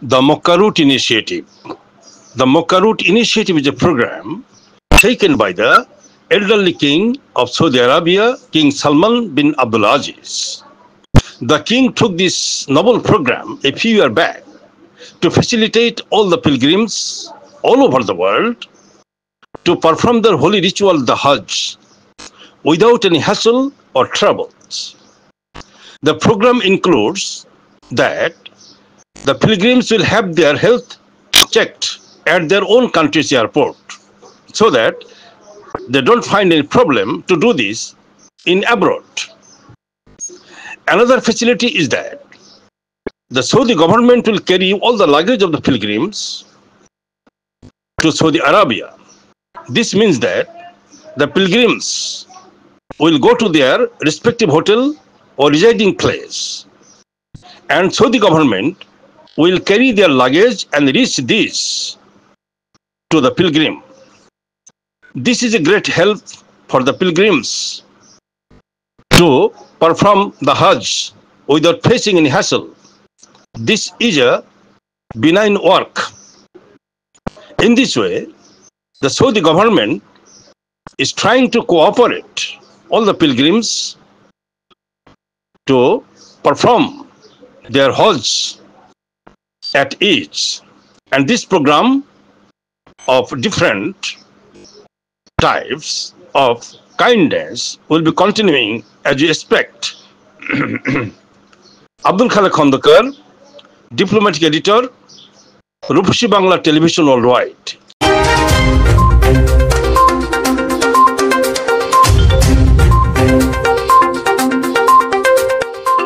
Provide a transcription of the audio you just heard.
The Mocha Route Initiative. The Mocha Route Initiative is a program taken by the elderly king of Saudi Arabia, King Salman bin Abdulaziz. The king took this noble program a few years back to facilitate all the pilgrims all over the world to perform their holy ritual, the Hajj, without any hassle or troubles. The program includes that the pilgrims will have their health checked at their own country's airport so that they don't find any problem to do this in abroad. Another facility is that the Saudi government will carry all the luggage of the pilgrims to Saudi Arabia. This means that the pilgrims will go to their respective hotel or residing place, and Saudi government will carry their luggage and reach this to the pilgrim. This is a great help for the pilgrims to perform the Hajj without facing any hassle. This is a benign work. In this way, the Saudi government is trying to cooperate all the pilgrims to perform their Hajj at each. And this program of different types of kindness will be continuing as you expect. Abdul Khalik Khandekar, Diplomatic Editor, Rupushi Bangla Television Worldwide.